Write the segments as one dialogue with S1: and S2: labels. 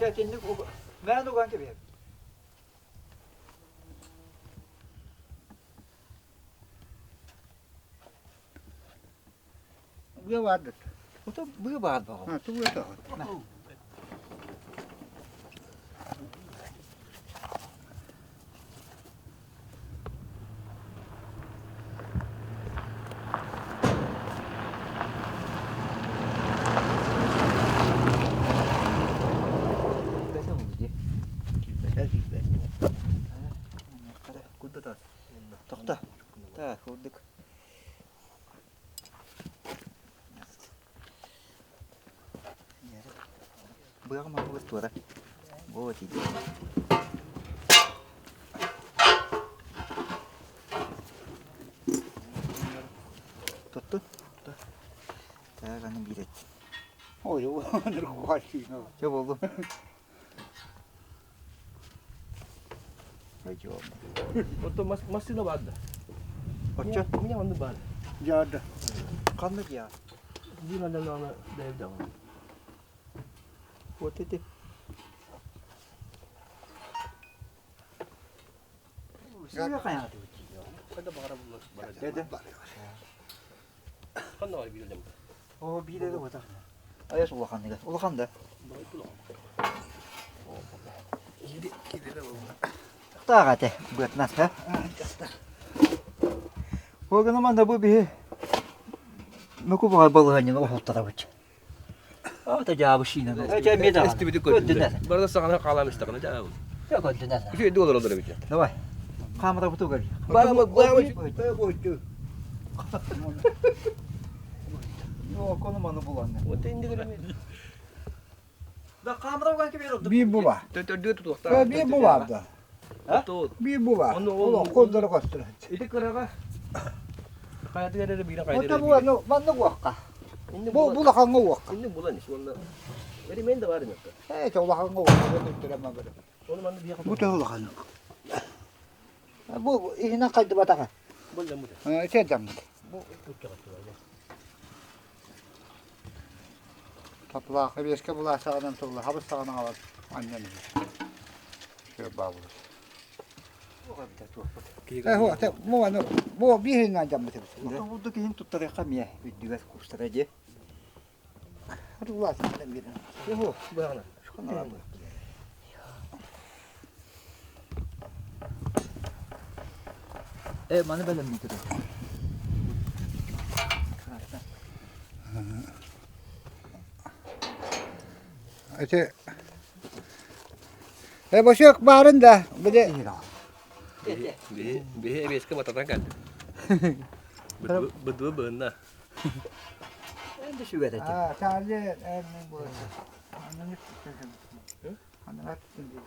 S1: Çetinlik ben ogan gibi.
S2: Bu vardı.
S1: O da bu bağır bakalım.
S2: Ha, tu da.
S1: Desem oldu diye. Kudu da. Tokta. Tak, kurduk. Bu yakın mı bu tuara? Bu değil. Tuttu. Tak, annem bir et.
S2: Oy, o ne kuhaşi.
S1: Çok oldu. Peki oldu.
S3: Untuk masih nak ada.
S1: Ocho.
S3: Punya mana bal?
S2: Yardı.
S1: Kandık ya.
S3: Di mana nak dah dah.
S1: O dedi. Suya kaynadı.
S3: Ada bakar bulat.
S1: Dede.
S3: Kan nak bila jam.
S1: O bir de o da. Ayas ulakan da. Ulakan da.
S3: Baik pula.
S1: Daha kate. Buat nas ha. O gün aman da bu bir. Nuku var balığın o hotlara bak. Aa da cevabı şeyine. Ece mi de.
S3: Esti bidik koydun. Barda sana kalam istakna jauh.
S1: Yok oldu ne?
S3: Şu dolar olur bici.
S1: Ne var? Kamera butu gel. Yok konumanı bulan ne?
S3: O tendi gele.
S1: Da kamera gel ki bir oldu.
S2: Bir bu var.
S3: Dia tu tak.
S2: Bir bu vardı.
S3: Tu.
S2: Bir bu var.
S3: Onu-
S2: Ulan kodları göster.
S3: Itu kira kayak dia ada bilang kayak
S2: O da bu var. Ben de vakka.
S3: Ini
S2: Bu da kanı vakka.
S3: Ini bulan ni sebenarnya. Jadi main dah ada nak.
S2: He, çoğla kanı vakka. Ben de tutturamam böyle.
S3: Onu mana dia
S2: Bu da ulan kanı. Bu ihine kaydı bataka.
S3: boleh mudah.
S2: Ha, şey demdik.
S3: Bu tu cakap tu aja.
S2: Tatlı bir eski bula sağdan solla. Habis sağdan alır. Annem. Şöyle bağlı.
S1: O kadar bir tuhaf.
S2: He, o te bu ano bu bir hinden demdik.
S1: Buradaki hin tuttar yakam ya. Video kusturacı.
S2: Hadi ulan sen bir.
S3: Oh, bayangna.
S1: Şu kan abi. Mana böyle mi duruyor?
S2: Öte. He boş yok bağırın da. Bir de
S3: Bihe habis ke mata tangkan. Berdua benar.
S1: Ben de şu verecek.
S2: ha sadece en bu. Ananı tutacağım. Ananı tutacağım.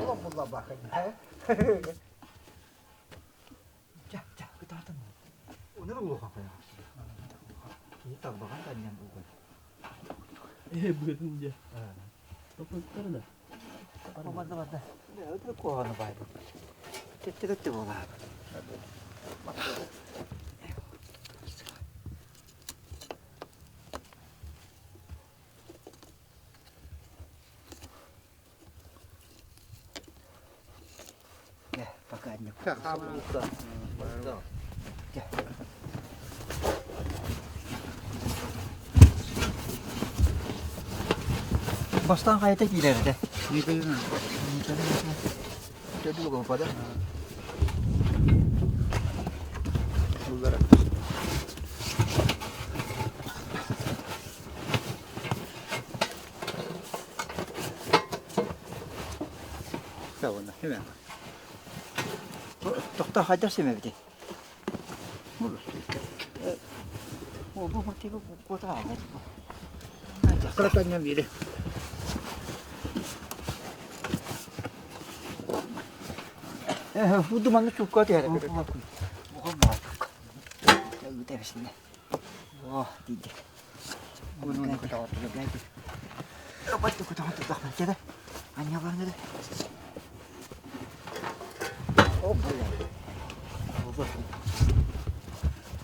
S2: Ulan bunlar bakın.
S1: Cak cak ketaatan. Onu da bu kafa ya. Kita bahkan kan yang bukan.
S3: Betul je. Apa kau dah?
S1: Mata mata. Ya itu kau anu baik. Kita kita bola. Ya, pakainya.
S3: Bukan. Bukan.
S1: Bostan kayıta ileride.
S2: Ne kadar?
S1: Jadi lu pada.
S2: Bunlara. Tamam, hemen.
S1: Doktor hajar sih mesti.
S2: Olur.
S1: Bu mati bu kota apa?
S2: Karatannya biri.
S1: Bu dumanı çok kötü ya. Bu masuk. Ya udah sini. Wah, tidak.
S2: Bunu kutağı
S1: Geldi. Kapattı kutumu tutmak belki de. Anne var nerede? Hop. Oldu.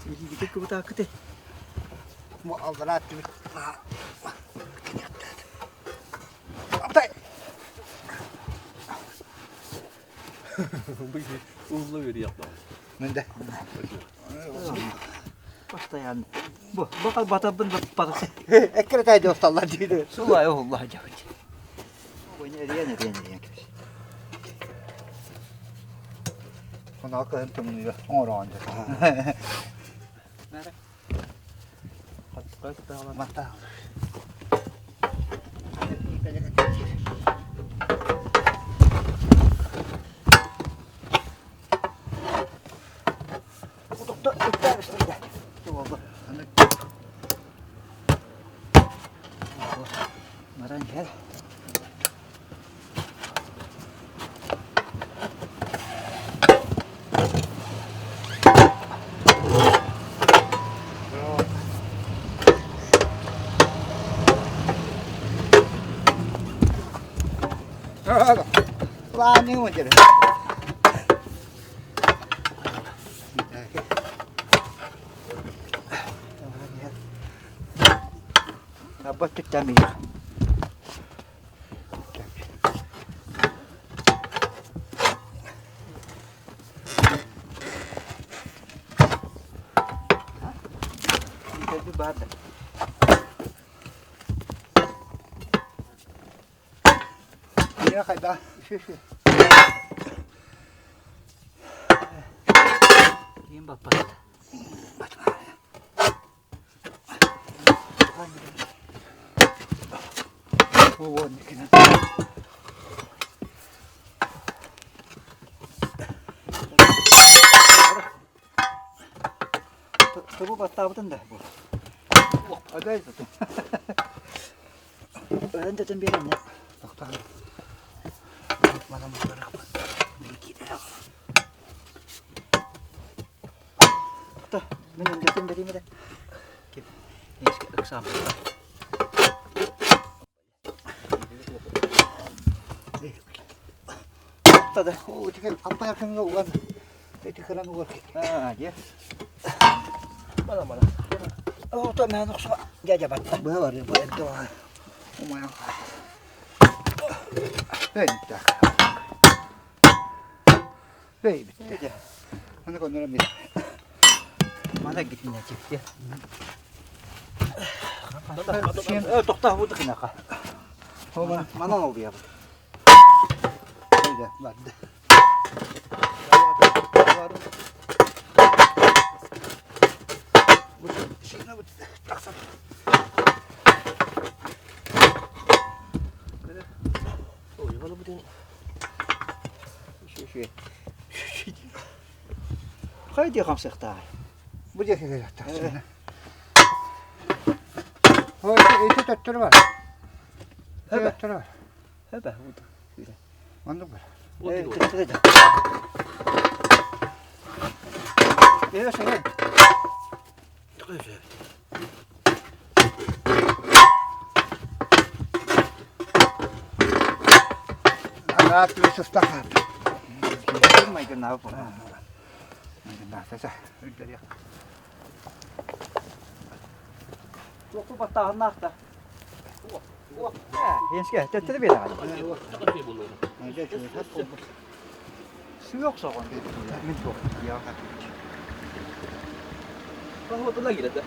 S1: İyi gidik kutu akıtı.
S2: Bu aldılar attı. Aptay.
S3: Bu işi uzun veri yapma.
S2: Nende?
S1: Başta yani. Bu. Bakal batabın batası.
S2: Ekretay dostlar diyor.
S1: Sulay Allah cavit. Bu nereye.
S2: Bunu akıllı tümünü oranca.
S1: Nerede?
S3: Kaç tane var?
S2: Mata.
S1: Kutukta öpler üstünde. Oldu. Maran gel.
S2: Lan ne olacak?
S1: Kapatık demir. Bir bardak.
S2: Ne kadar? Şu.
S1: Diyeyim bak bak.
S2: Bu var ne?
S1: Tabu battı da bu.
S2: Hadi tutun.
S1: Öğren dedim bir yerine.
S2: Doktor. Bana bırak.
S1: Da benim dedim vereyim de. Kim? Eski aksam.
S2: Tadı. O çıkar. Apa yakın ulan. Çıkaran ulan.
S1: Ha ya.
S3: Bana bana.
S1: O da ben yoksa gece battı.
S2: Bu var ya bu evde var. Umayan. Ben de. Bey bitti.
S1: Gece.
S2: Onu konuşalım bir.
S1: Bana gitmeye çıktı.
S2: Şimdi
S1: Doktor vurdu kınaka.
S2: Oman.
S1: Bana oldu ya bu.
S2: Neydi? Vardı. Bu şeyine bu taksan.
S3: O yuvalı bu değil.
S1: Şu. Haydi yakam sıktı.
S2: Bu cekete taksan. O eti tuttur var.
S1: Evet.
S2: Tuttur var.
S1: Hebe vurdu.
S2: Anladın mı?
S3: O değil o.
S1: Tutturacak. Evet sen.
S3: Çok güzel.
S2: Rahat bir sus takar.
S1: Mày cái nào cũng.
S2: Nasa. Öyle ya.
S1: Lúc có bắt tao nát ta. Yenske, det bir daha.
S3: Çok güzel bunu.
S1: Su yoksa on. Min yok ya.
S3: Kahvaltı da girdi.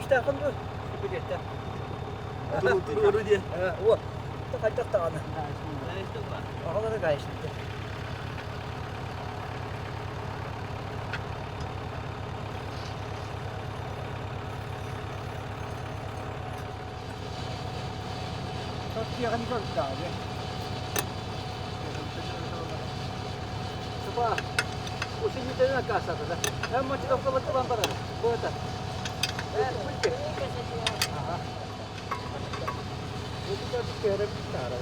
S1: işte kan dur. Bu gitti.
S3: Turu dia.
S1: Wah, itu kacak tangan.
S3: Nah, itu Pak.
S1: Oh, kata guys.
S2: Tatlıya kan çok daha abi.
S1: Coba, usin nyo tayo nagkasa ko na. Ay, macam ka ba ito bang parang? Buhat ah. Pwede. Aha. Pwede ka ito kaya rin tara.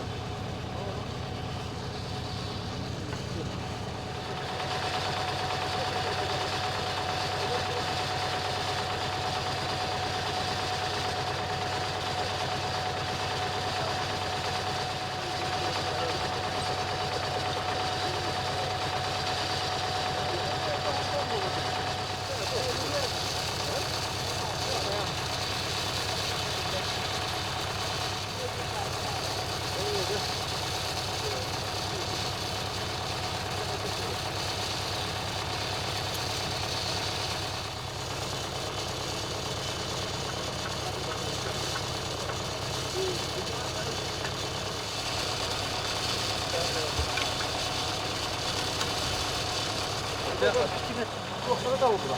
S1: Tuwak na daw ba?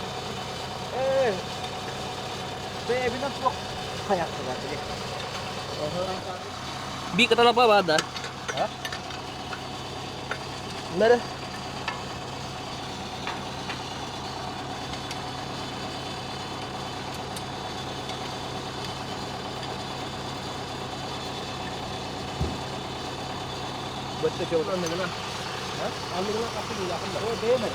S1: Baby ng tuwak. Kaya ko ba ito?
S3: Bi kata lang pa ba da?
S1: Ha?
S3: Nara.
S1: Ba't ka siya?
S3: Ano na?
S1: Ha?
S3: Ano na kasi nila kan.
S1: Oh, baby.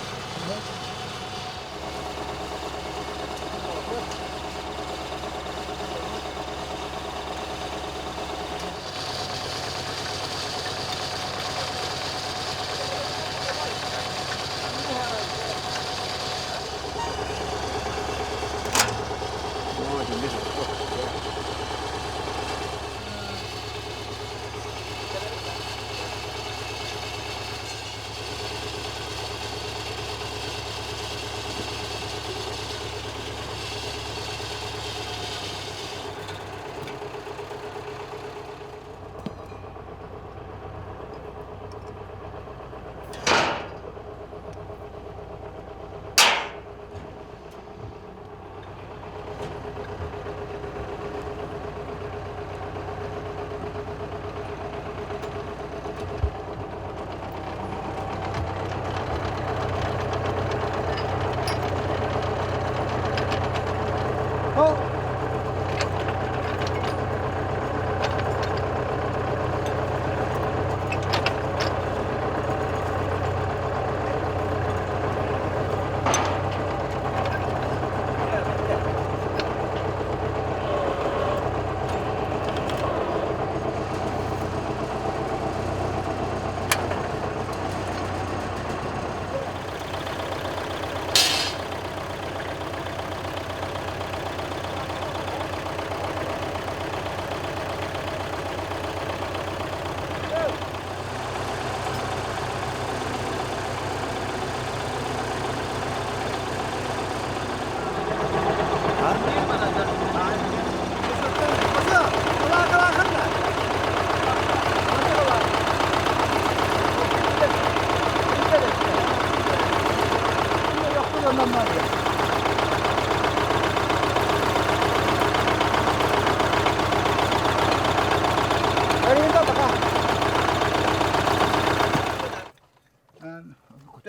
S2: Oh!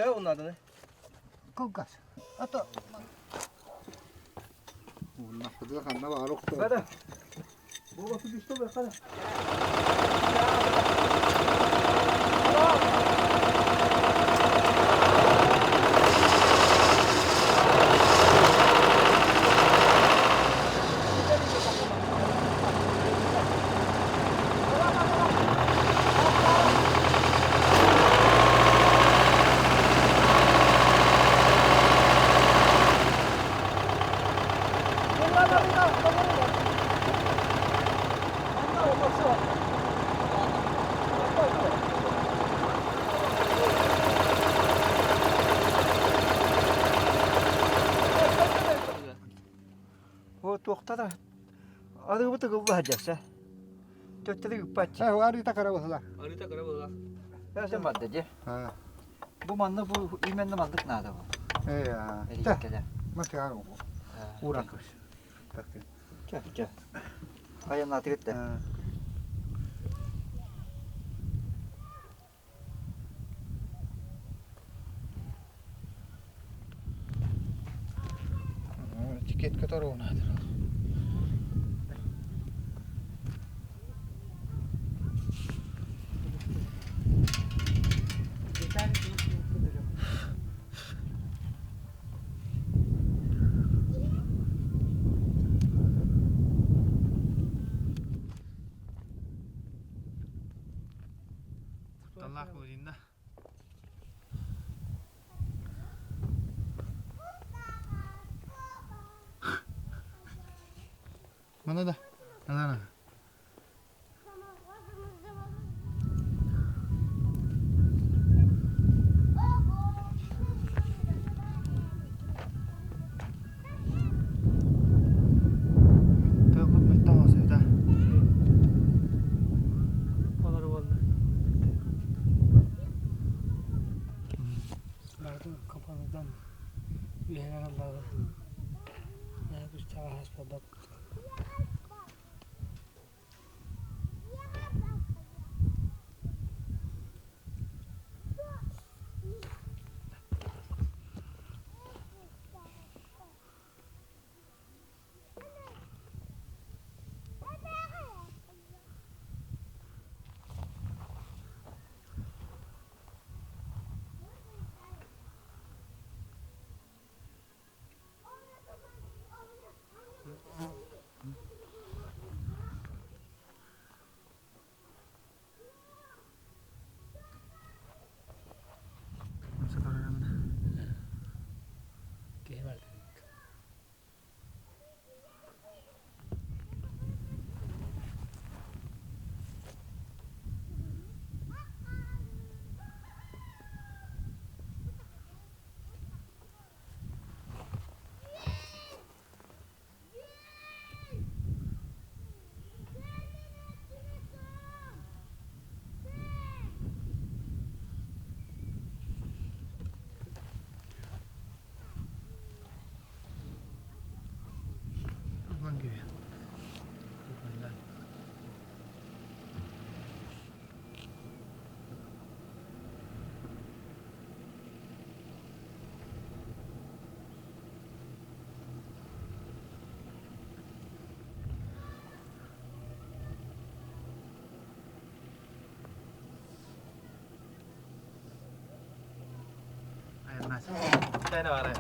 S3: Ya onlar da ne?
S2: Kukas. Ato. Bunlar kadar kanna var oktu.
S1: Kada. Babası düştü be kada. tuoqtara. Adı bu tıkıldı hacası. Tötteli yupatçı.
S2: He var ita karavuzlar.
S3: Arita kara bula.
S1: Ya sen maddeci.
S2: Ha.
S1: Bu manlı bu imenli mandık nerede bu?
S2: Ya.
S1: Nereye
S2: Teh.
S1: gider?
S2: Nasıl ya bu? Uğrakmış. Bakın.
S1: Gel. Ayağın atı gitti.
S2: Ha. Tiket kadar onadır.
S3: Allah koyduğunda.
S2: Mana da? Ana. Takut mekta sevda.
S3: Onlar oldu. Nerede kafanızdan üyeler Allah'ı. Ne bir çava haspada. Gel var.
S2: Lan gibi. Ayılmaz. Bir tane var ya.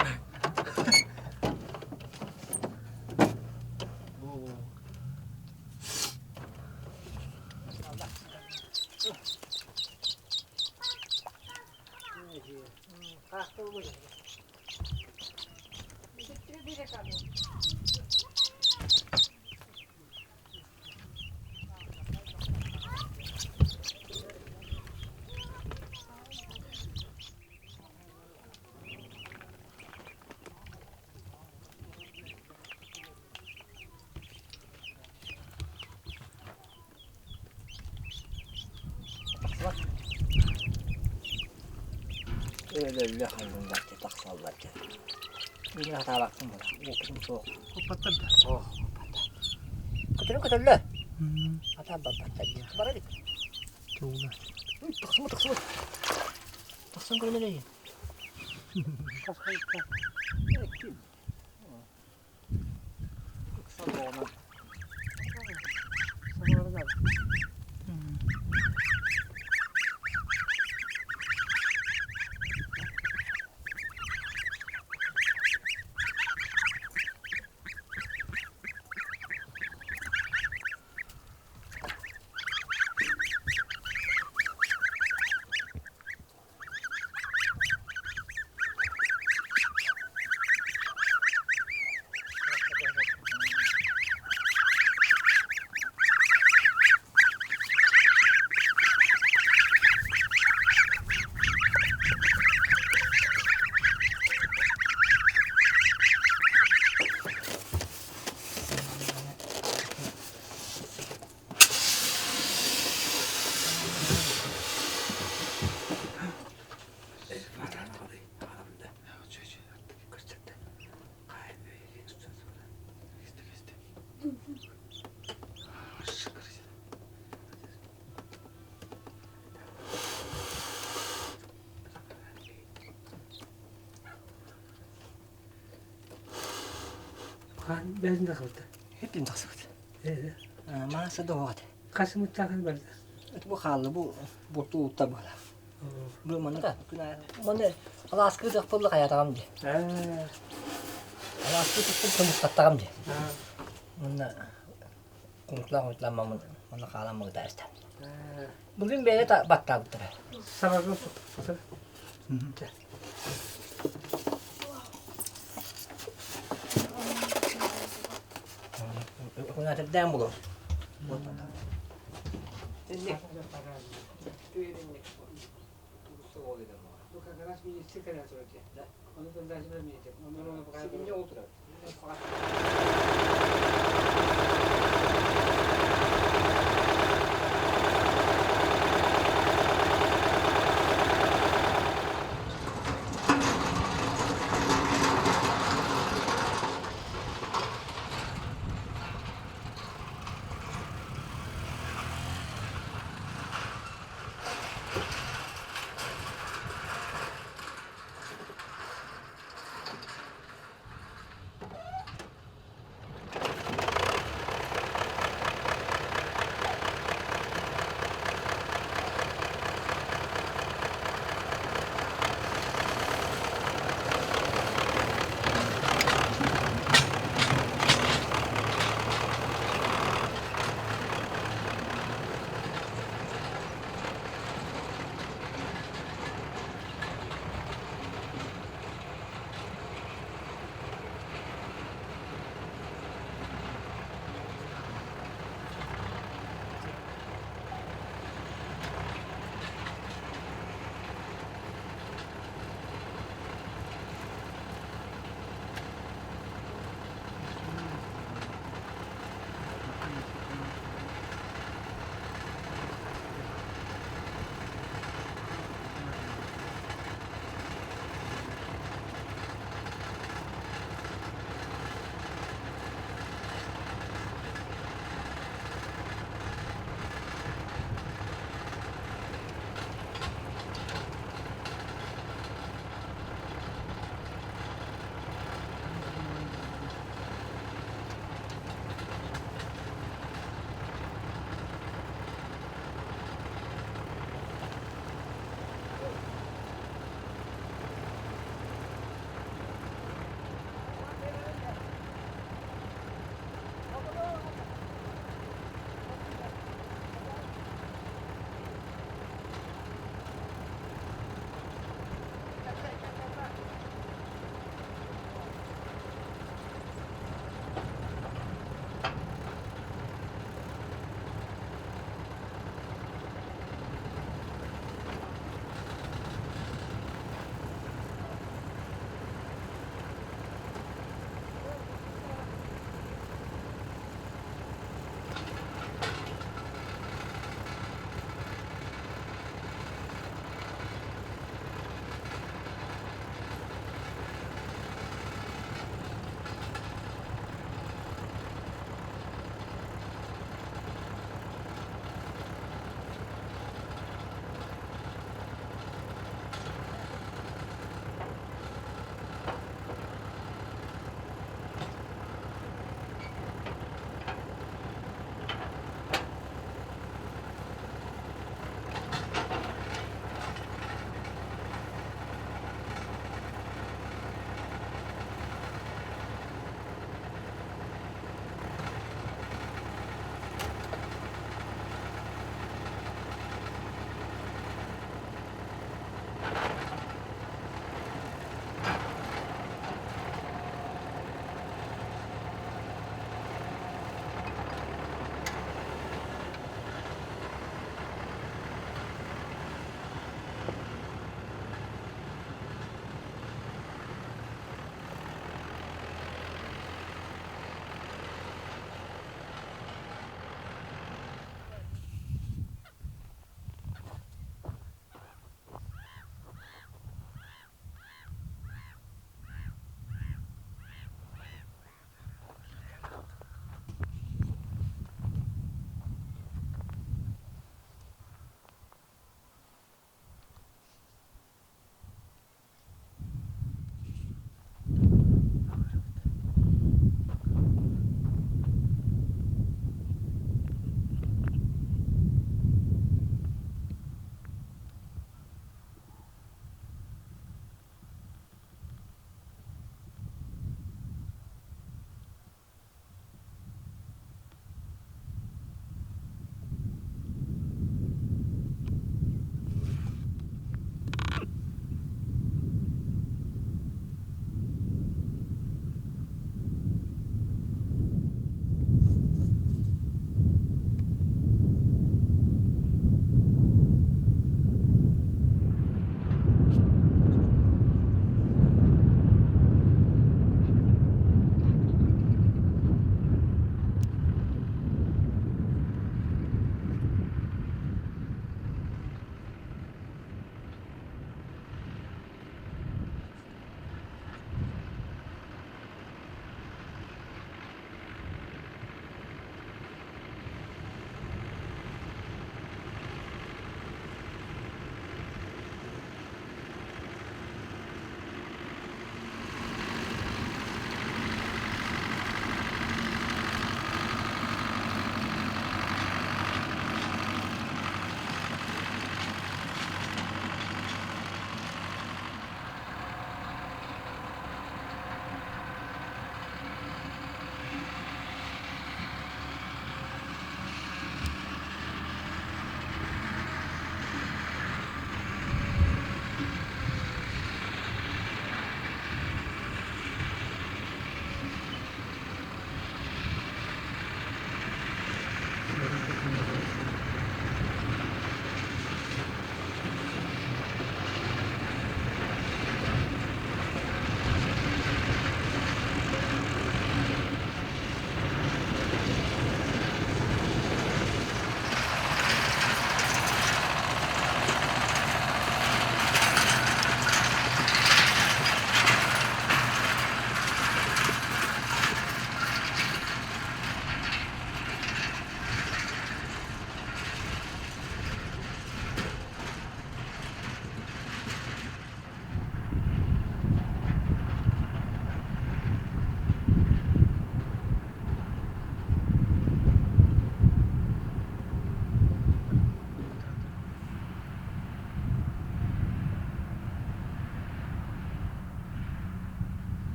S1: Öyle halinde ki taksallar ki. Bir hata baktım buna. Okutum soğuk.
S2: Kopattın da.
S1: Oh. Kötülü. Hata baktım. Bana dik.
S2: Tuğla.
S1: Taksın. Taksın kırmızı yiyin. Taksın. Kısa boğma. Sana orada.
S3: Bezin de kaldı.
S1: Hepim tasıktı.
S3: Evet.
S1: Manası da vardı.
S3: Kasım uçakın belki.
S1: Bu kaldı bu tuğutta böyle. Bu bana da bana Alaska da fırlık ayağım diye. Alaska tuttum kemik kattağım diye. Bunda konuklar mamın bana kalan mı dersten. Bugün böyle battı.
S3: Sabah yok.
S1: Kuna terdem bulur.
S3: Bu kadar bir istikrar soracak. Onu da vermeyecek. Onu bakar.
S1: Şimdi oturur.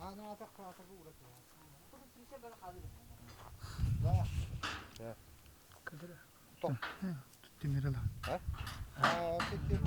S2: Ana atak kağıtı uğraşıyor.
S1: Bunu bir böyle kaldırdım.
S3: Kadar.
S4: Tuttum yere lan.
S2: Bitti.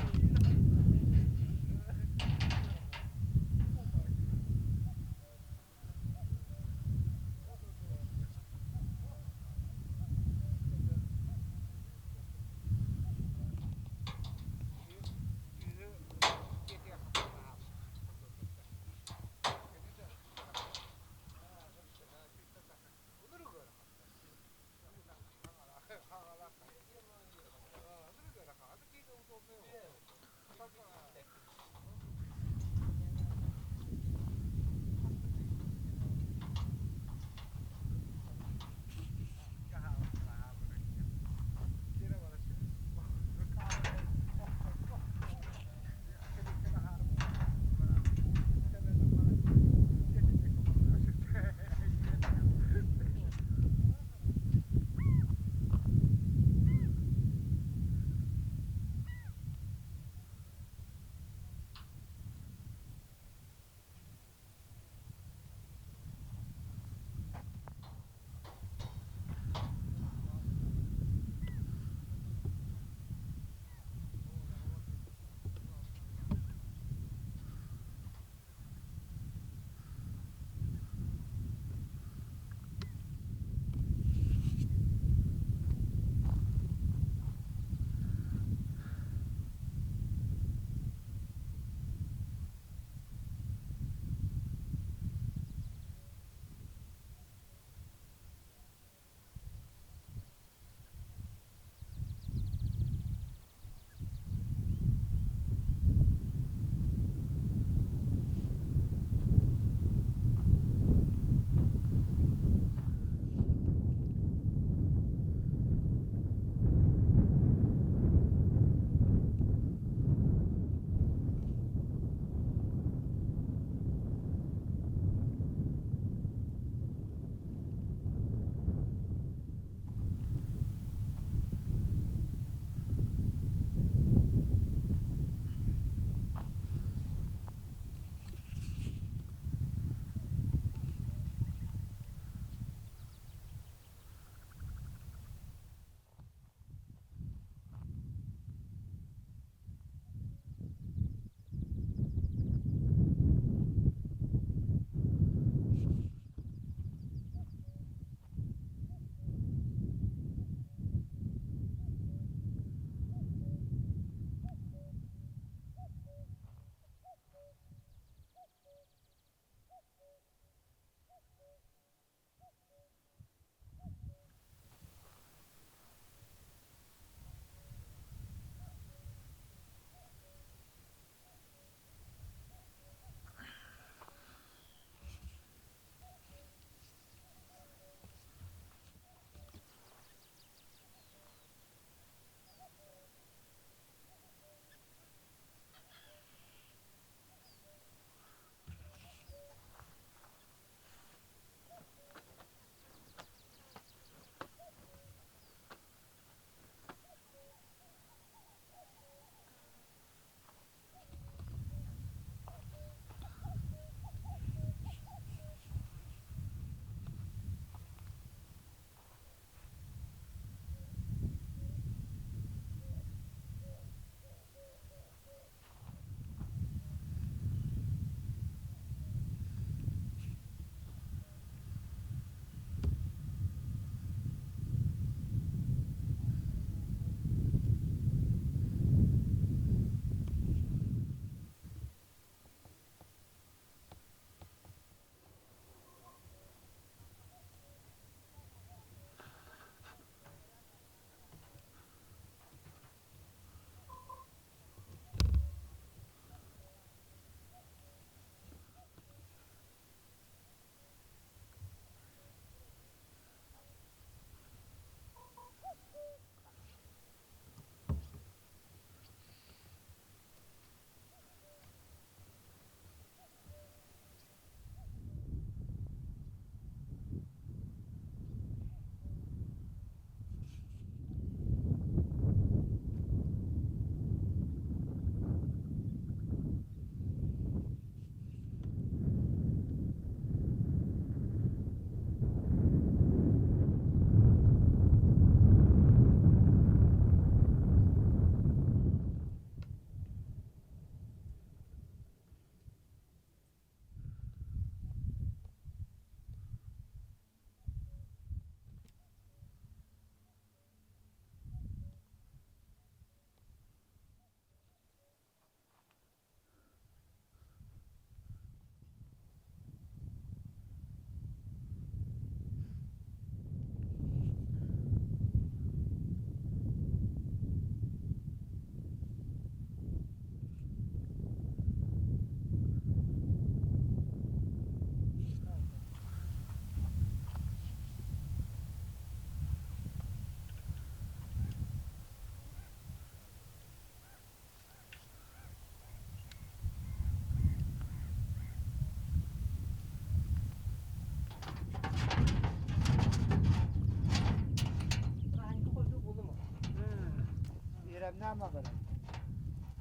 S2: Tamam bakalım.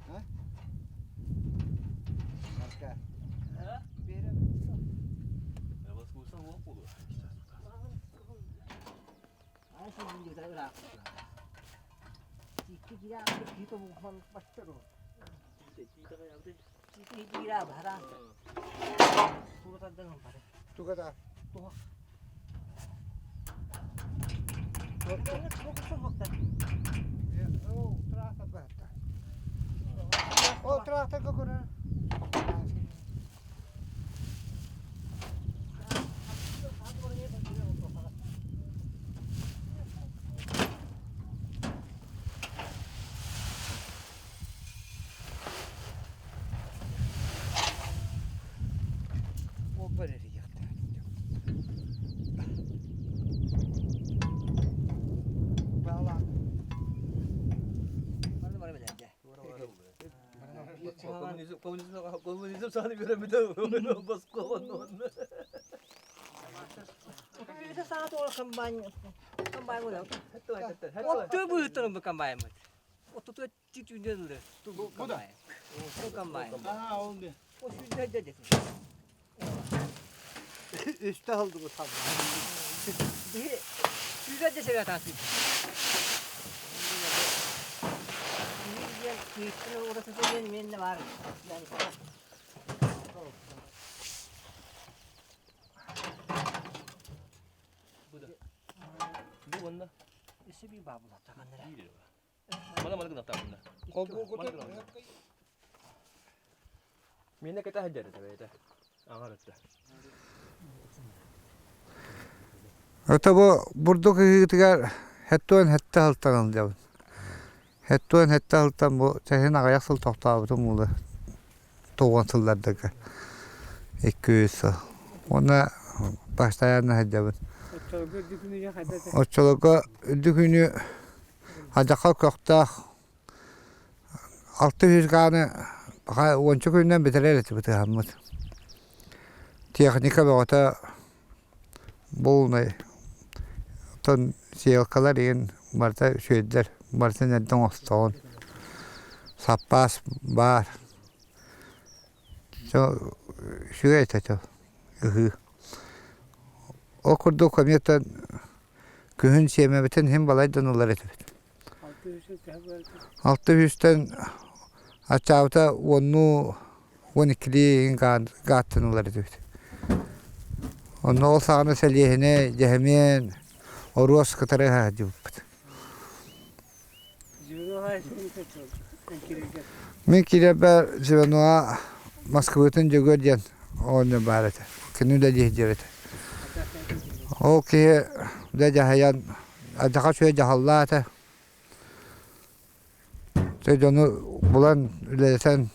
S2: Ha? Başka. Benim.
S5: Bas kursan hop olur.
S1: Ay şimdi gidiyor da İki kira itu bukan pasti loh. Iki kira barang. Surat ada nomor.
S2: Tu kadar.
S1: Tuh. Orada çok soğukta.
S2: O tarafa bak. O tarafa kokuna. O böyle yaktı. Bağla.
S1: Mana mana belanja.
S5: Komünizm sana göremedi. Bas kovan.
S1: Bisa sangat orang kembang. Kembang udah.
S5: Hatta.
S1: Waktu betul berkembang. Waktu tu cucu dia dulu. Tu kembang. Tu kembang.
S2: Aha oldu.
S1: O sudah jadi.
S2: Üste oldu bu tam.
S1: Dia sudah jadi saya tahu. Dia kita orang sesuatu ni mana var. Yani
S5: Bu bunda.
S1: isi bir babul atakanlar.
S5: İyi Mana kenapa tak bunda? Mina kita hajar tabii de. Anlattı.
S2: Öte bu buradaki hıtıgar hette haltan alacağım. Hette haltan bu sehin ayak sıl tohtabıtım bunu. Toğantıllardaki. 200 yıl. Ona başlayanı hacabın. O çoluğa düğünü hacakal kökta 600 kanı 10 günden bitirir bu hamut. Teknika bağıta bulunay. Ton siyakalar yin marta şöydler. Marta neden olsun. Sappas bar. Şu etete. O kurdu komyetten kühün siyemebeten hem balaydan olar etebet. 600'ten aşağıda 10'u 12'li gattın olar etebet. Onun olsağını seliyehine cehemen oruç kıtarı hadi bupet. Men kireber zivanoa Moskva'dan jogorjan onu barete. Kinu da jehjeret. O ki da jahayan adaka şöyle jahallata. Te jonu bulan üleleten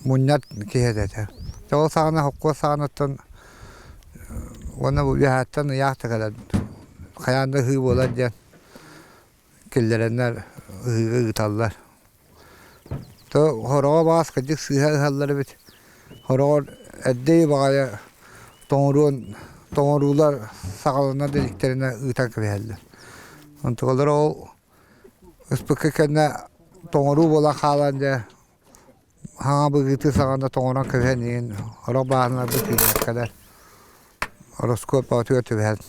S2: munyat kihedete. Çoğu sağına hukku sağınattan ona bu yahattan yahta kadar kayanda hıv olacaksın. Killerenler ıgıtallar. To horoğa bağız kacık sığha ıhalları bit. Horoğa eddeyi bağaya toğrular sağalına deliklerine ıgıtan kıveyeldi. Ontuğalar o ıspıkı kendine toğru bola kalanca hana bıgıtı sağında toğran kıveyeldiğin horoğa bağına bıkıyacak kadar. Horoskop atıyor tübeyeldi.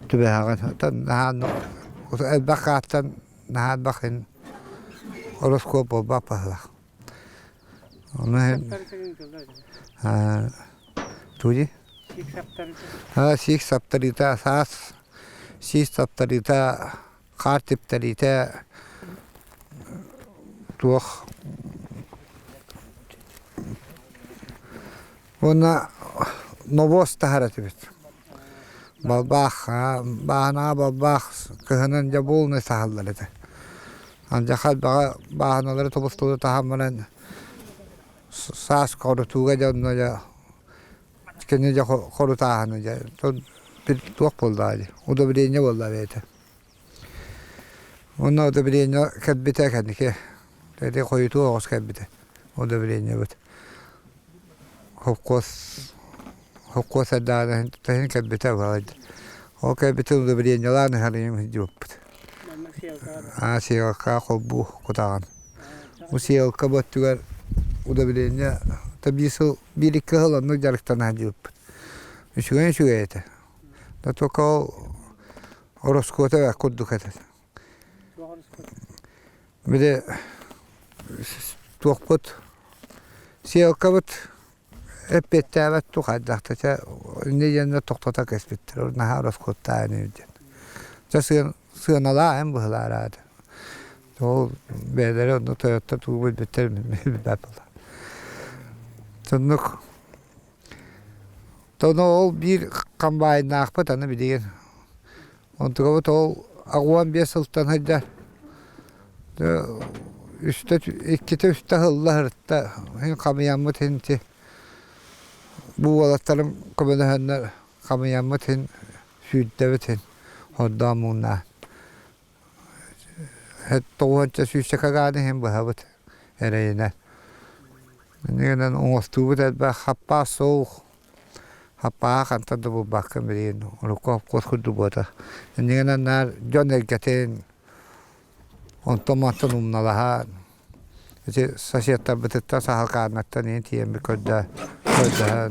S2: Tübeyeldi. Nahan elbakattan nahan bakın horoskop o bapahla. Onu hem tuji Sikh saptarita sas Sikh saptarita kartiptarita tuh ona novos taharat bit. Babah, bahana babah kehanan jabul ne sahalları da. Ancak bahanaları topustulu tahammülen sas korutuga canına ya kendince korutahanı ya. Bir tuğ buldu ali. O da birinci buldu beyte. Onlar da birinci kadbite kendike. Dedi koyutu oğuz kadbite. O da birinci bit. Hukkus Hukku sadana tahin kabita wad. O kabita da bilen yalan harin jup.
S3: Mannak siyaka.
S2: Asiya ka qobu kutan. Musiya kabatugar uda bilen ya tabiso birikki halanı jarıktan hajup. Şugen şueta. Da toko oroskota ve kuddukata. Bir de tokput siya kabat hep bettavet tukadakta ne yanına toktata kesbittir. Orna oroskota ne diye. Jasın sığınala en buhlarada. O bedere onu Toyota tuğbul bitter mi bapala. Tonuk Tono ol bir kambayın nakpatanı biliyin. Ontukavat ol ağuan bir sultan hacar. İkide üstte hılla hırtta. Hin kamayanmıt hinti. Bu valatlarım kamedahanlar kamayanmıt hin süddevet hin. Hoddamunna. Het toğanca süseka gani hin bahavat. Ereyine. Neden oğustubut etbe happa soğuk. Happa kanta da bu bakın bilin. Ruko kudu bota. Neden nar John Elgaten on tomatın umnalaha. İşte saşiyata bititta sahalkanattan intiyem bir kodda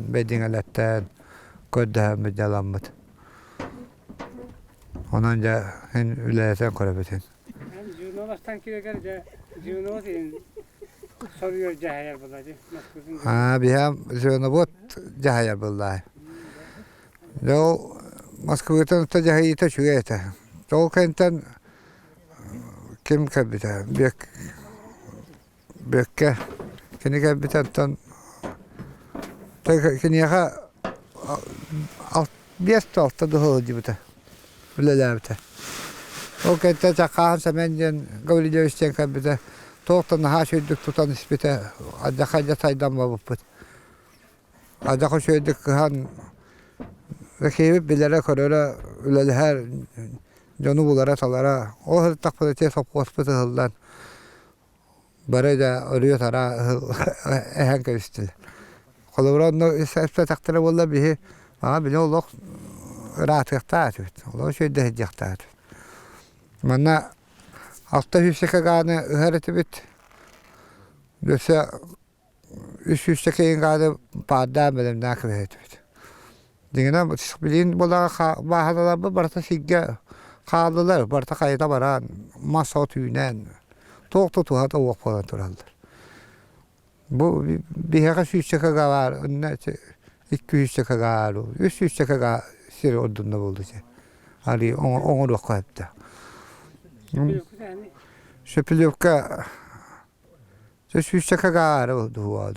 S2: bedingalattan kodda mücalammet. Onunca hen üleyeten korabetin.
S3: Jurnalist'tan kirege jurnalist soruyor cahayar bulacı.
S2: Ha biham jurnabot cahayar bullahi. Lo Moskva'dan ta cahayita şuyeta. To kentan kim kabita Bekke kini kabita tan ta kini ya alt biest altta da hoji bita. Ülelabita. O kentan çakan semenjen gavli dövüşten kabita. Toğtan ha şöydük tutan ispite acaka saydan babıpıt. Acaka şöydük han rakibi bilere korora üleli her jonu bulara talara o hır takpıda sopospıtı hıldan. Barayda arıyor tara ehen kavistili. Kolabran isepte takdire bolla bihi ama bile olduk rahat yaktaat. Ola şöyle yaktaat. Manna altta hüseka gane öhereti bit. Döse üst hüsekeyin gane padda benim nakıvet bit. Dingine bilin bola bahadalar bu barta sigge kaldılar. Barta kayda baran masa tüynen. Toğtu tuhata oğuk falan turallar. Bu bir haka hüseka var. İki hüseka var. Üst hüseka siri odunda buldu. Ali onu rokkayıptı. Şöpülüvka hüseka var oldu.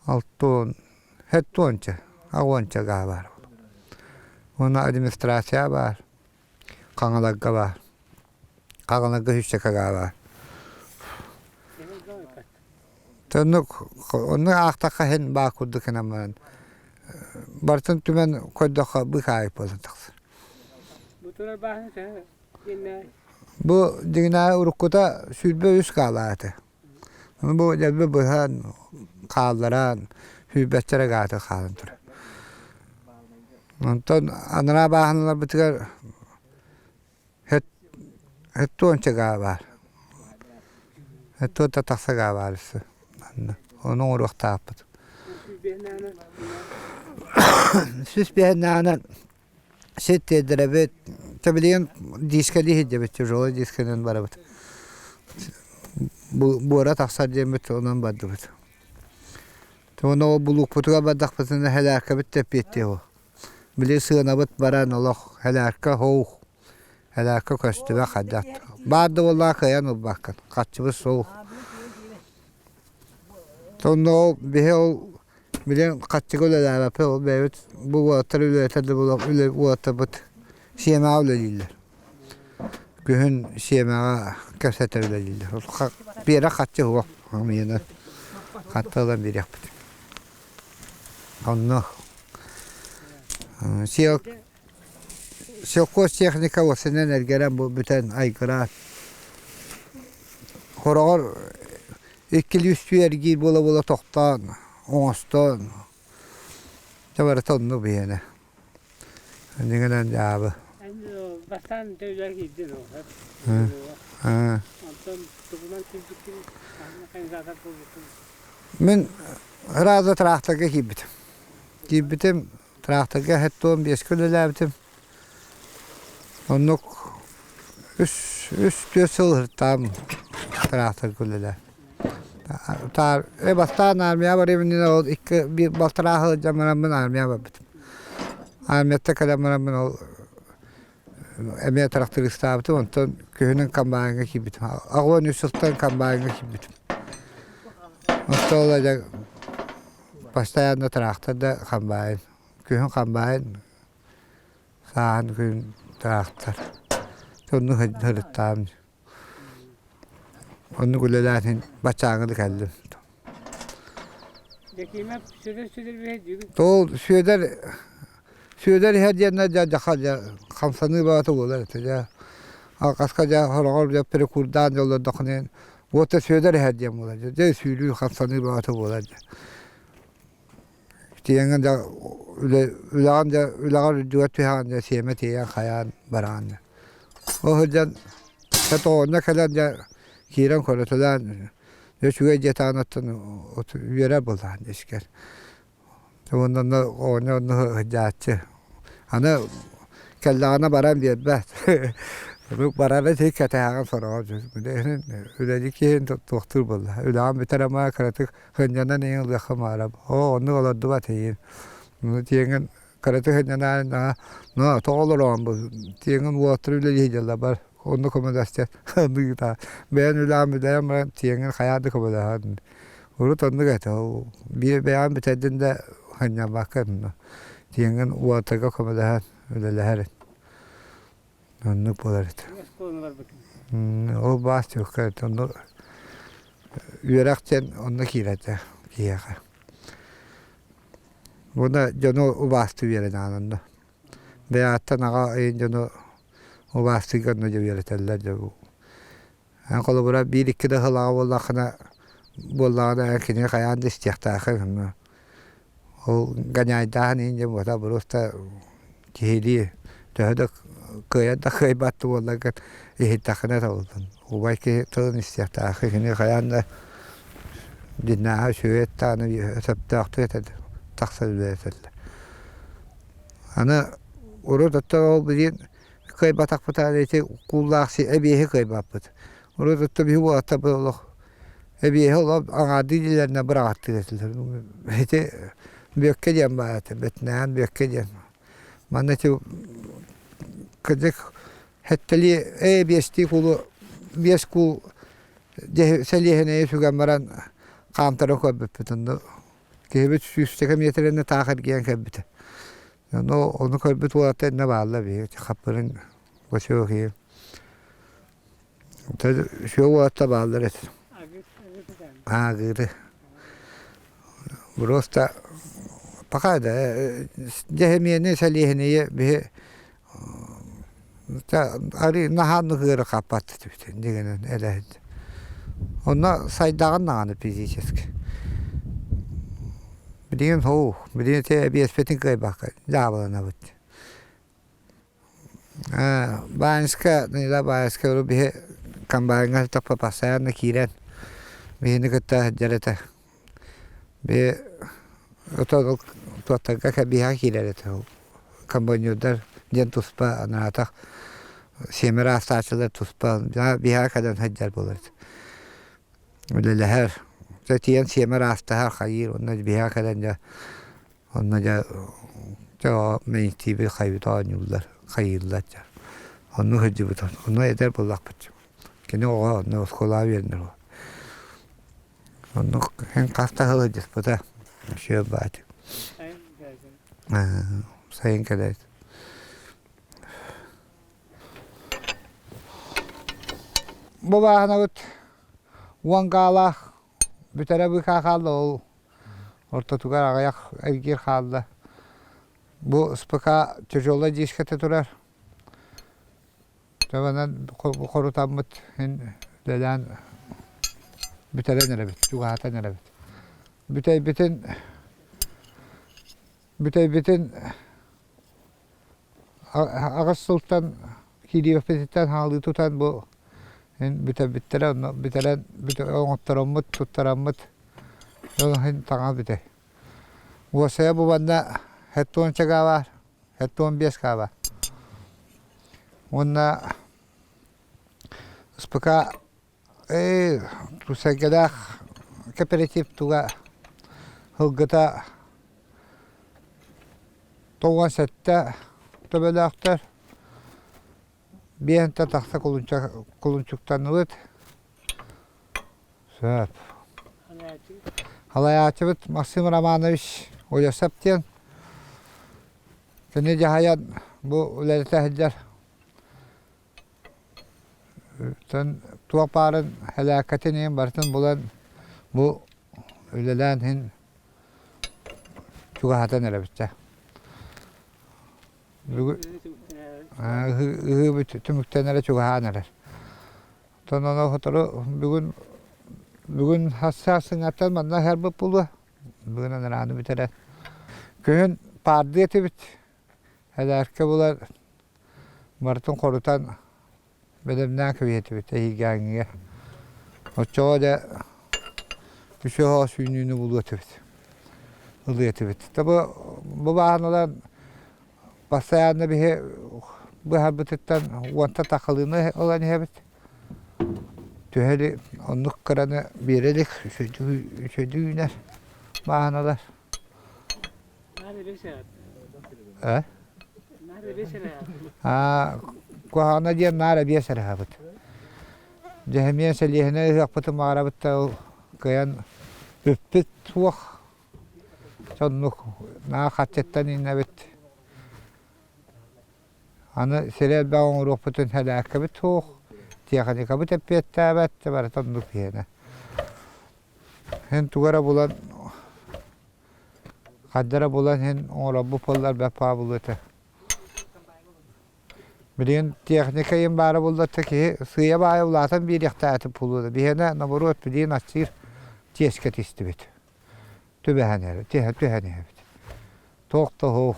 S2: Altın hettonca. Ağonca var. Onun administrasya var. Kanalagga var. Kanalagga hüseka var. Tönük onu ahtaka hen bakurduk hemen. Bartın tümen koydaka bir kayıp oldu.
S3: Bu tür bahane dinle.
S2: Bu dünya urukuda sübbe üst kalatı. Bu gelbe buhan kaldıran hübbetlere gâtı kalındır. Ondan anara bahanlar bitiler het onça var. Het da taksa var. Onu uruq tapıt. Süs behnana set edrebet tabilen diskali hidebet jolu diskenin barabat. Bu ara taksa demet ondan badıbet. Onu buluk putuga badak patında helaka bit tepetti o. Bile sığınabat baran Allah helaka ho. Helaka kaçtı ve hadat. Barda vallahi kayan o bakın. Kaççı soğuk. Tonno bihe o bilen kaççı gola da pe o evet bu vatarı tede bulak öyle vatabıt şema öyle değiller. Gün şema kasete öyle değiller. Bir yere kaççı o amiyana. Kattadan bir yaptı. Onu Siyokos teknika vasınan ergelen bu bütün aygıra. Horar ikili üstü ergi bola toqtan, oğustan. Çabarı tonlu bir yene. Dingenen cevabı.
S3: Bastan tövler gitti o.
S2: Hı. Ha.
S3: Ondan tutulan çiftlikleri kayın zaten bulduk.
S2: Men razı traktörge gibbitim. Gibbitim traktörge hatta 15 kilo läbitim. Onluk üst yıl tam traktör kulüler. Bastan armaya var evinde o bir baltara jamaramın armaya var bitim. Armiyette kalamramın o emniyet traktör istabitim ondan köyünün kambayına gibbitim. Ağvan Yusuf'tan kambayına gibbitim. Ondan olacak başlayan traktörde kambayın. Köyün kambayın sağın köyün traktör. Onu hırıttam. Onu kulelerin bacağını geldim.
S3: Dekime süre bir hediye.
S2: Doğu Süöder her yerine cacakalca kamsanı bağıtı olur. Ya kaskaca horor yapıp kurdan yolda dokunen. Bu da Süöder her yer olacak. Ya süylü kamsanı bağıtı olacak. Diyen de ülagan düet bir semet ya kayan baran. O hocam sato ne kadar da kiran korutulan ne şuya cetanatın o yere bulan esker. Ondan da onu hacatçı. Ana kellana baran diye bas. Bu barana tek katayan sonra olacak. Öyle ki doktor bulla. Öyle am bir tarama karatık hıncana ne yıl yakım arab. O onu oladı batayım. Bunu diyen karatık hıncana na toğulur on bu. Diyen bu oturuyor yiyeceğler bar. Onu komedasyon. Onu da ben öyle am bir tarama diyen hayatı komedasyon. Onu tanıdık et. Bir beyan bitediğinde hanya bakın. Diyen o oturuyor komedasyon. Öyle leher. Onu polar. O bas yok kart onu yürekten onu kirete kiyaka. Buna canı o bastı bir yerden anında. Beyattan ağa canı o bastı canı cevyeteller cevu. An kolabora bir iki de hala vallahi bollada erkene kayan destektağı. O ganaydan ince bu da burasta kihili. Daha kaya da kaybattı vallahi kan ihtakana da oldu. O belki tığın istiyata kine kayanda dinna şöyle tane sabtahtı dedi. Taksal dedi. Ana orada da o bilin kaybatak patadeti kullaqsi ebihi kaybattı. Orada da bir bu atadı Allah. Ebihi Allah ağadilerine bıraktı dediler. Hete büyükçem bayatı betnan büyükçem. Maneti kızık hetteli bir kulu bir kul selihene sügambaran kamtara koyup kebet süstekam yeterine takip giyen kebet. Yani onu koyup tuvalet ne bağlı bir kapının başı ki. Tabii şu vatta bağlı. Ha gıdı. Burası pakada cehmiyene selihene bir ari nahanı hırı kapattı bütün degenen eled. Ona saydağın nağını fiziksek. Bilin ho, bilin te bir spetin kay bak. Javana bit. Banska ne la banska bir kambanga tapa pasayan kiren. Bir kata jarata. Bir oto totaga kabiha kirete ho. Kambanyodar jentuspa anata. Semera saçlar tuspa bir kadar haccar bulur. Öyle leher. Zaten semera hasta hayır onlar bir kadar da onlar da çok meytibi kaybıdan yollar hayırlar. Onu hacı buton. Onu eder bulak bıç. Kene o onu skola verir o. Onu hem kasta hacız bu da. Şey bat. Sayın kadar. Bu bahane Wangala bütere bir kaldı o. Orta tugar ayak ergir kaldı. Bu spaka çocuğla ciskete turar. Tavandan bu korutamıt delen bütere nere bit. Çugata nere bit. Bütün bütün Ağız Sultan Hiliyopetitten halı tutan bu bittere onu bitelen ottaramıt tuttaramıt hin tağa bite. Bu saya bu banda hetton çaga var. Hetton bies ka var. Onna spaka tu segedah kooperatif tuga hılgıta toğan sette töbelaktar bir ente taksa kulunçuktan ıvıt söp halayatçıvıt Maksim Ramanoviç oyasap diyen kene cahayan bu ulerite hıccar tuvaparın helakatini bartın bulan bu ülelen hin çugahatan elebitçe. Tümüktenlere çugahaneler. Tonana hotoru bugün hassasın atanmanlar her bu pulu. Bugün anıranı biterer. Köyün pardiyeti bit. Helerke bular martın korutan bedemden köyeti bit. Ehigangiye. O çoğu da bir şey o suyunluğunu buluyor bit. Hılıyeti bit. Tabi bu bahanalar basayanlı bir bu habitattan vanta takılığını olan hebit. Tüheli onluk kıranı birelik üşüdüğüner bahanalar.
S3: Nerede bir seyahat?
S2: He?
S3: Nerede bir seyahat?
S2: Ha, kuhana diyen nara bir eser habit. Cehmiyen selihine yapıtı mağarabitta kayan üppit tuğuk. Sonluk na kaçetten inebit. Anı serel bağın ruhbutun helakı bit tuğuk. Tiyakani kabit epiyet tabat var sonluk yine. Hen tugara bulan kaddara bulan hen on Rabbu pollar bepa bulutı. Bilin teknikayın bari bulutı ki sığıya bağ ulatan bir yaktaatı puludu. Bihene naburut bilin açır tiyesket istibit. Tübehanere, tübehanere. Toq da hoq.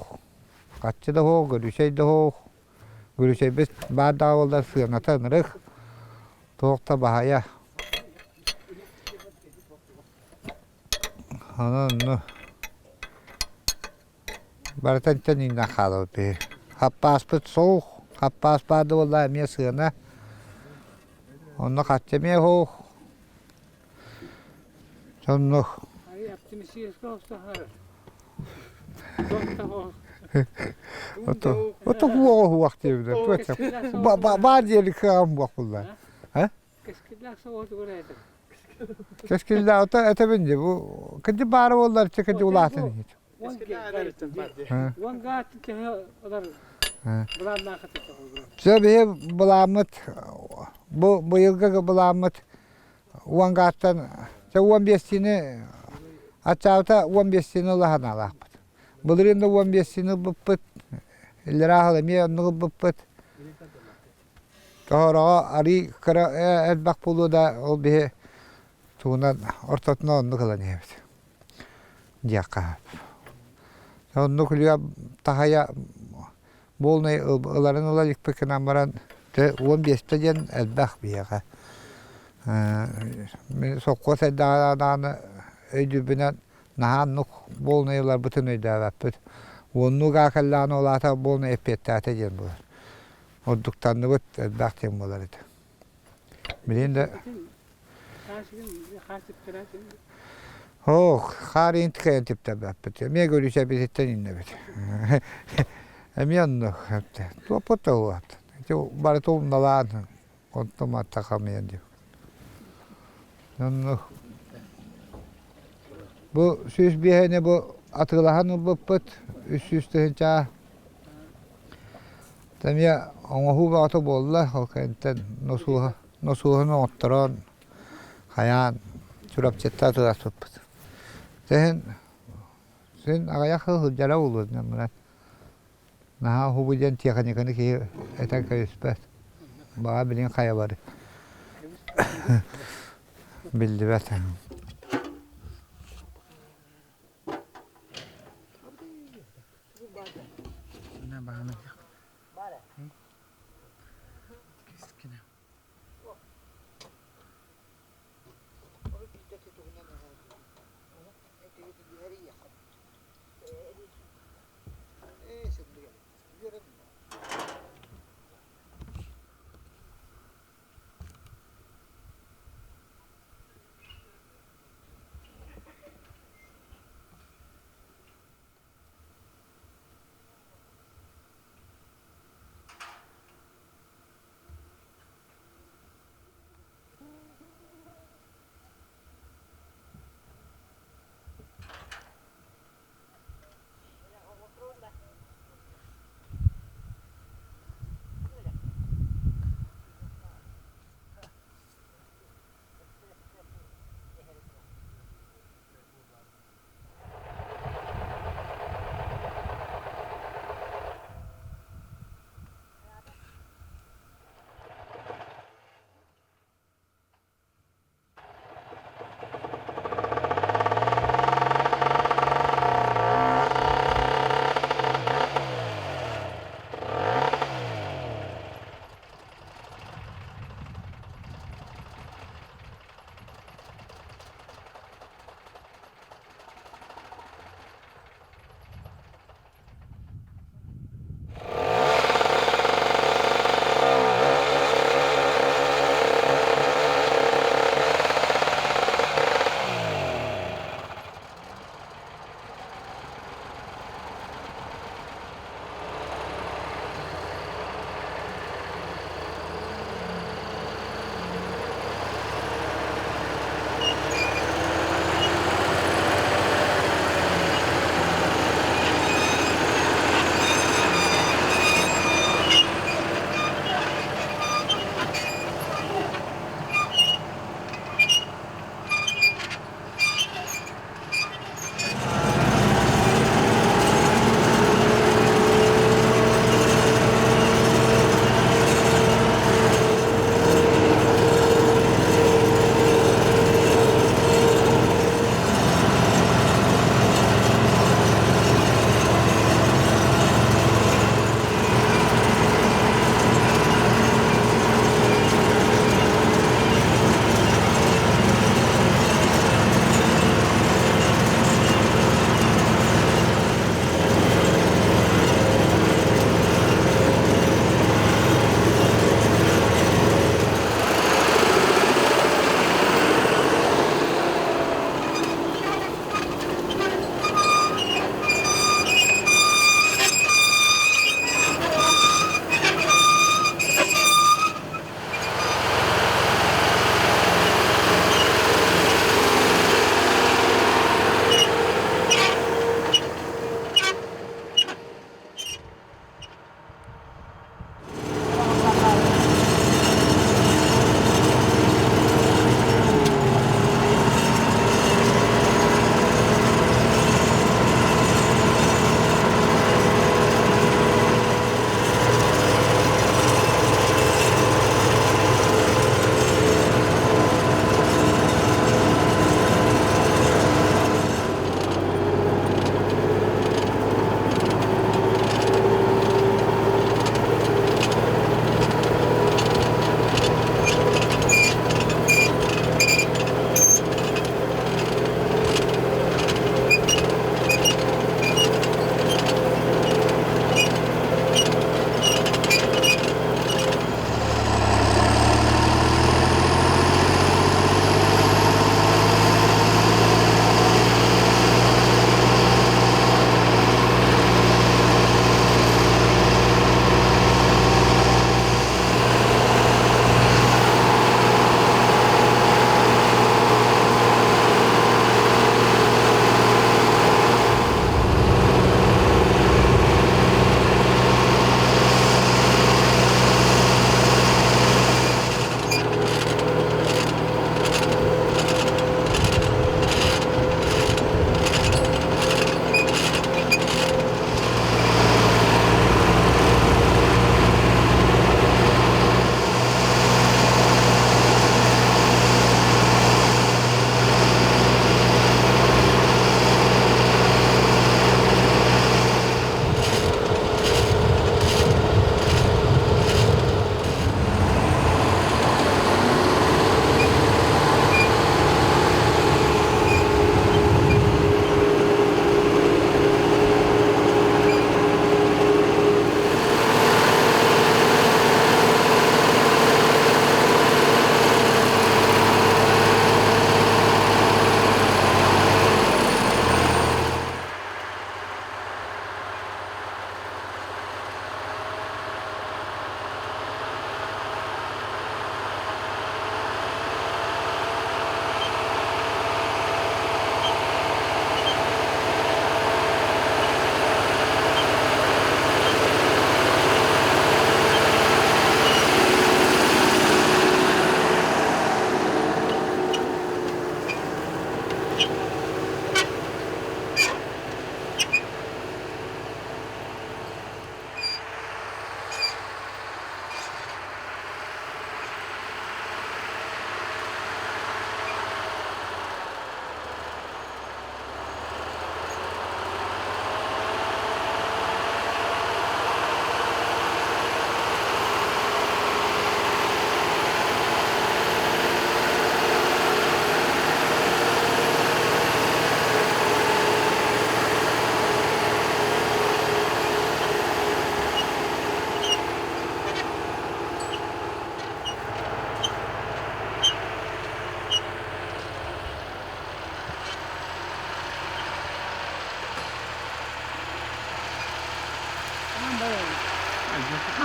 S2: Kaççı da hoq, gülüşey de hoq. Gülüşey biz bağ dağılda sığına tanırıq. Toq da bahaya. Ananı. Baratan çaninden kalı be. Happas bit soğuk. Happas bağda vallahi miye sığına. Onu kaççı miye hoq. Sonluk.
S3: Ay yaptım işi olsa har. Dokta o.
S2: Oto huo vakti evde. Var diye kıyam vakullar.
S3: Keskiler soğuk oraydı.
S2: Keskilde ota etebince bu kıcı bağırı oldular çıkıcı ulatını hiç.
S3: Wan gat ki olar. Bulan nakatı oldu.
S2: Şöyle bulamıt bu yılgı bulamıt Vangat'tan 15 sene açavta 15 sene Allah'ın Allah. Bulurunda 15 sene bıpıt. İllera halamiye onu bıpıt. Sonra ari kara elbak pulu da o bir tuğunan ortatına onu kılanıyor. Diyaka. Onu kılıyor tahaya bolnay ıların olacak pekinan baran 15'te gen elbak bir yaka. Sokko seddadanı öydübünen nahan nuk bolnaylar bütün öydübüt. Onu gakallanı olata bolnay epettate gen bu. Odduktan da bit elbak gen bolardı. Bilin de oh, xarin tıkayan tipte bapet. Miye görüşe bizitten innebet. Emiyanlı hepte. Topota huat. Jo bara tondalan. Kontoma takamayan diyor. Nanno. Bu süs bihene bu atılahan bapet. Üst hinca. Tamya ama hu atı bolla. Halkenten nosuha ottaran. Hayan. Çurap çetta tutasıp. Sen ayak hıjara olur ne? Naha hubujan tiyakanı ki etan kayıspet. Bağa bilin kaya var. Bildi vatan.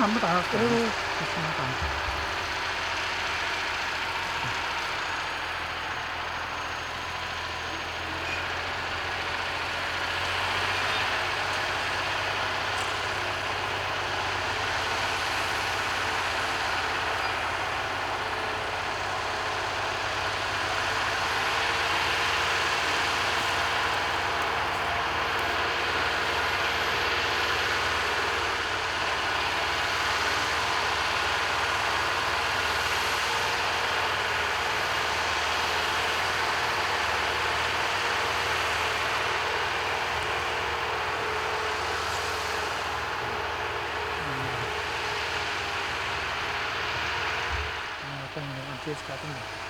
S4: amma taas. Kasama taas. Apa yang antes katanya?